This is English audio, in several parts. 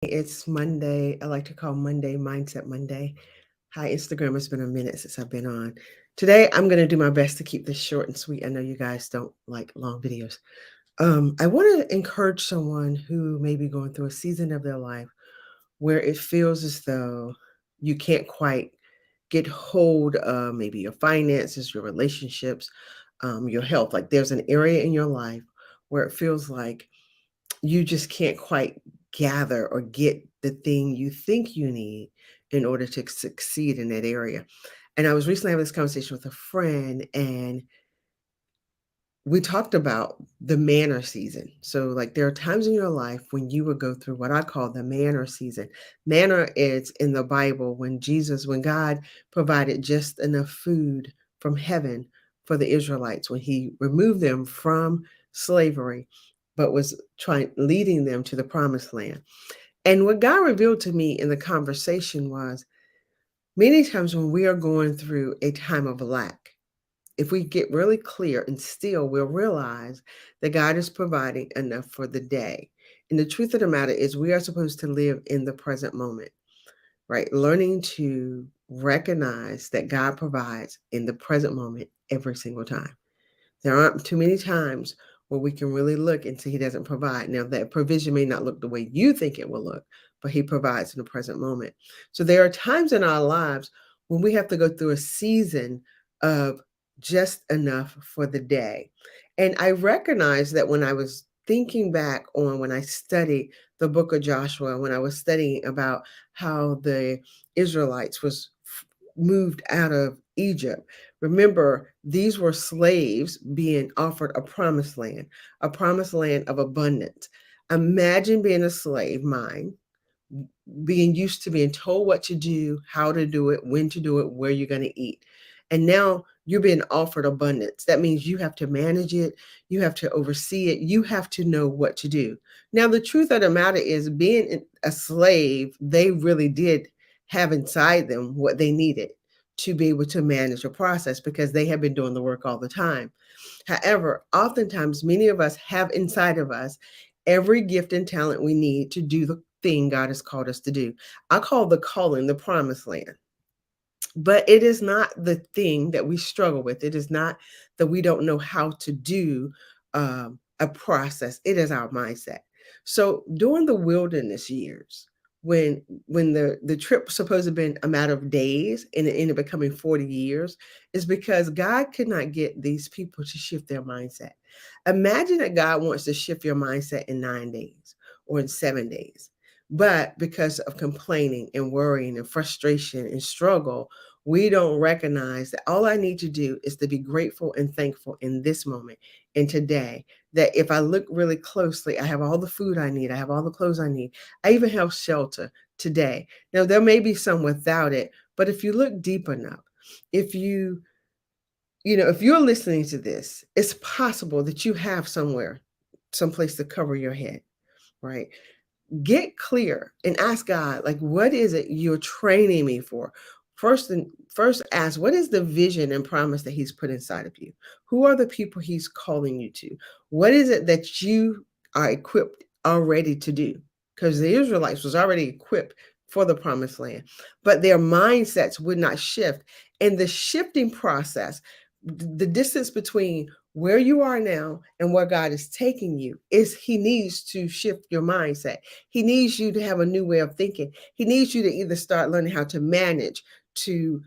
It's Monday. I like to call Monday Mindset Monday. Hi, Instagram. It's been a minute since I've been on. Today, I'm going to do my best to keep this short and sweet. I know you guys don't like long videos. I want to encourage someone who may be going through a season of their life where it feels as though you can't quite get hold of maybe your finances, your relationships, your health. Like there's an area in your life where it feels like you just can't quite gather or get the thing you think you need in order to succeed in that area. And I was recently having this conversation with a friend, and we talked about the manner season. So, like, there are times in your life when you would go through what I call the manner season. Manna is in the Bible when God provided just enough food from heaven for the Israelites, when he removed them from slavery, but was leading them to the promised land. And what God revealed to me in the conversation was many times when we are going through a time of lack, if we get really clear and still, we'll realize that God is providing enough for the day. And the truth of the matter is, we are supposed to live in the present moment, right? Learning to recognize that God provides in the present moment every single time. There aren't too many times where we can really look and see he doesn't provide. Now, that provision may not look the way you think it will look, but he provides in the present moment. So there are times in our lives when we have to go through a season of just enough for the day. And I recognize that when I was thinking back on when I studied the book of Joshua, when I was studying about how the Israelites was moved out of Egypt. Remember, these were slaves being offered a promised land of abundance. Imagine being a slave, mind, being used to being told what to do, how to do it, when to do it, where you're going to eat. And now you're being offered abundance. That means you have to manage it, you have to oversee it, you have to know what to do. Now, the truth of the matter is, being a slave, they really did have inside them what they needed to be able to manage a process because they have been doing the work all the time. However, oftentimes, many of us have inside of us every gift and talent we need to do the thing God has called us to do. I call the calling the promised land. But it is not the thing that we struggle with. It is not that we don't know how to do a process. It is our mindset. So during the wilderness years, when the trip was supposed to have been a matter of days and it ended up becoming 40 years, is because God could not get these people to shift their mindset. Imagine that God wants to shift your mindset in 9 days or in 7 days. But because of complaining and worrying and frustration and struggle, we don't recognize that all I need to do is to be grateful and thankful in this moment and today. That if I look really closely, I have all the food I need, I have all the clothes I need, I even have shelter today. Now, there may be some without it, but if you look deep enough, if if you're listening to this, it's possible that you have someplace to cover your head, right? Get clear and ask God, like, what is it you're training me for? First ask, what is the vision and promise that he's put inside of you? Who are the people he's calling you to? What is it that you are equipped already to do? Because the Israelites was already equipped for the promised land, but their mindsets would not shift. And the shifting process, the distance between where you are now and where God is taking you, is he needs to shift your mindset. He needs you to have a new way of thinking. He needs you to either start learning how to manage, to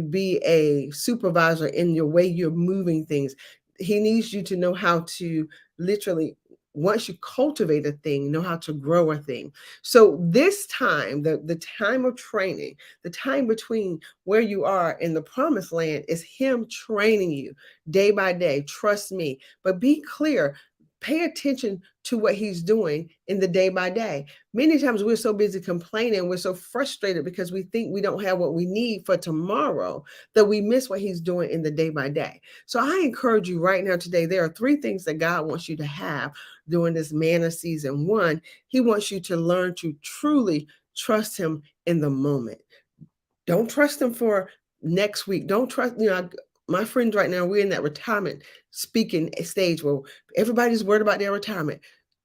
be a supervisor in your way you're moving things. He needs you to know how to literally, once you cultivate a thing, know how to grow a thing. So this time, the time of training, the time between where you are in the promised land, is him training you day by day. Trust me, but be clear. Pay attention to what he's doing in the day by day. Many times we're so busy complaining, we're so frustrated because we think we don't have what we need for tomorrow that we miss what he's doing in the day by day. So I encourage you right now today, there are 3 things that God wants you to have during this manna season. One, he wants you to learn to truly trust him in the moment. Don't trust him for next week. Don't trust, my friends right now, we're in that retirement speaking stage where everybody's worried about their retirement.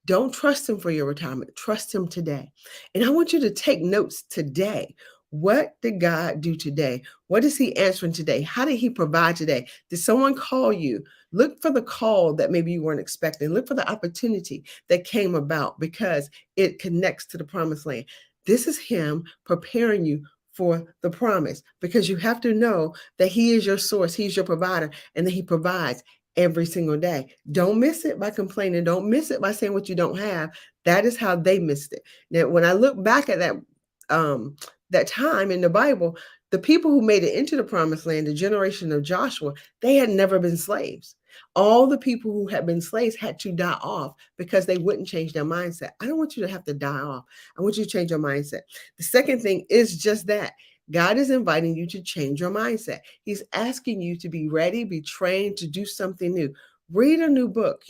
Don't trust him for your retirement. Trust him today. And I want you to take notes today. What did God do today? What is he answering today? How did he provide today? Did someone call you? Look for the call that maybe you weren't expecting. Look for the opportunity that came about because it connects to the promised land. This is him preparing you for the promise because you have to know that he is your source, he's your provider, and that he provides every single day. Don't miss it by complaining. Don't miss it by saying what you don't have. That is how they missed it. Now, when I look back at that time in the Bible, the people who made it into the promised land, the generation of Joshua, they had never been slaves. All the people who had been slaves had to die off because they wouldn't change their mindset. I don't want you to have to die off. I want you to change your mindset. The second thing is just that. God is inviting you to change your mindset. He's asking you to be ready, be trained to do something new. Read a new book.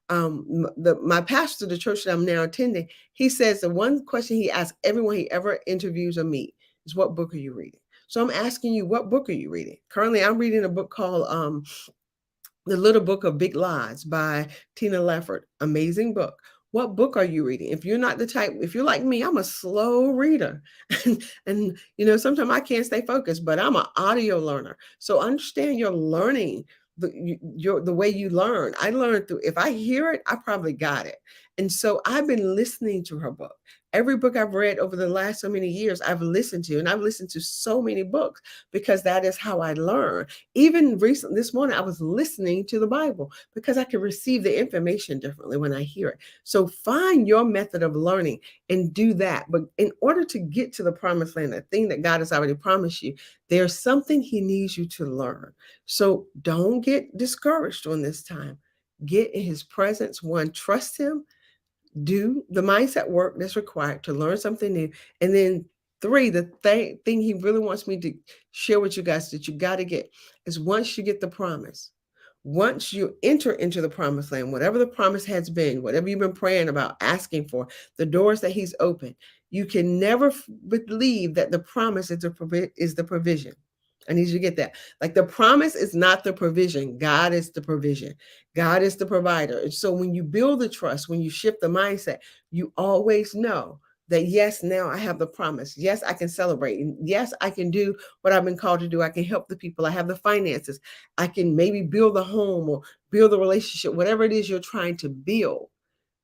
My pastor, the church that I'm now attending, he says the one question he asks everyone he ever interviews or meet is, "What book are you reading?" So I'm asking you, what book are you reading? Currently, I'm reading a book called The Little Book of Big Lies by Tina Leffert. Amazing book. What book are you reading? If you're not the type, if you're like me, I'm a slow reader. and sometimes I can't stay focused, but I'm an audio learner. So understand you're learning the way you learn. I learned through, if I hear it, I probably got it. And so I've been listening to her book. Every book I've read over the last so many years, I've listened to, and I've listened to so many books because that is how I learn. Even recently, this morning, I was listening to the Bible because I can receive the information differently when I hear it. So find your method of learning and do that. But in order to get to the promised land, the thing that God has already promised you, there's something he needs you to learn. So don't get discouraged on this time. Get in his presence. One, trust him. Do the mindset work that's required to learn something new. And then three, the thing he really wants me to share with you guys that you got to get is once you get the promise, once you enter into the promised land, whatever the promise has been, whatever you've been praying about, asking for, the doors that he's opened, you can never believe that the promise is the provision. I need you to get that. Like the promise is not the provision. God is the provision. God is the provider. And so when you build the trust, when you shift the mindset, you always know that yes, now I have the promise. Yes, I can celebrate. And yes, I can do what I've been called to do. I can help the people. I have the finances. I can maybe build a home or build a relationship, whatever it is you're trying to build,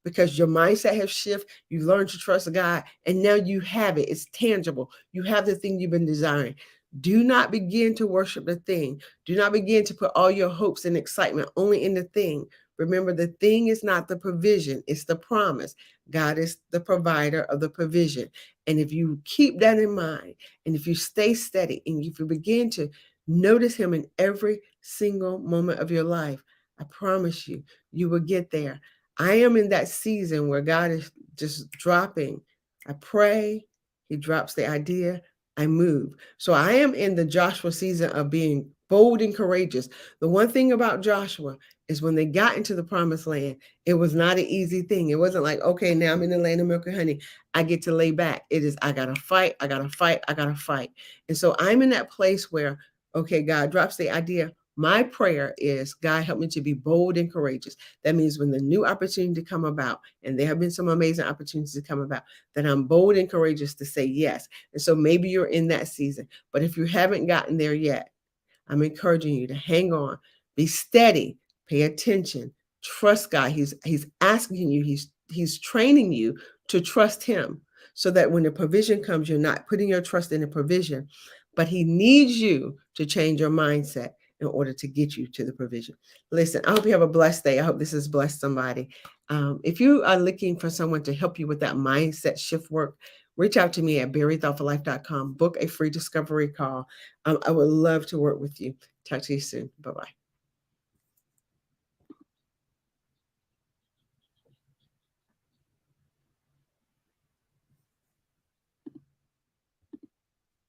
because your mindset has shifted. You learned to trust God, and now you have it. It's tangible. You have the thing you've been desiring. Do not begin to worship the thing. Do not begin to put all your hopes and excitement only in the thing. Remember, the thing is not the provision, it's the promise. God is the provider of the provision. And if you keep that in mind, and if you stay steady, and if you begin to notice him in every single moment of your life, I promise you, you will get there. I am in that season where God is just dropping. I pray, he drops the idea, I move. So I am in the Joshua season of being bold and courageous. The one thing about Joshua is when they got into the promised land, it was not an easy thing. It wasn't like, okay, now I'm in the land of milk and honey. I get to lay back. It is, I got to fight. I got to fight. I got to fight. And so I'm in that place where, okay, God drops the idea. My prayer is, God, help me to be bold and courageous. That means when the new opportunity come about, and there have been some amazing opportunities to come about, that I'm bold and courageous to say yes. And so maybe you're in that season, but if you haven't gotten there yet, I'm encouraging you to hang on, be steady, pay attention, trust God. He's asking you, he's training you to trust him so that when the provision comes, you're not putting your trust in the provision, but he needs you to change your mindset in order to get you to the provision. Listen, I hope you have a blessed day. I hope this has blessed somebody. If you are looking for someone to help you with that mindset shift work, reach out to me at berrythoughtfullife.com. Book a free discovery call. I would love to work with you. Talk to you soon. Bye-bye.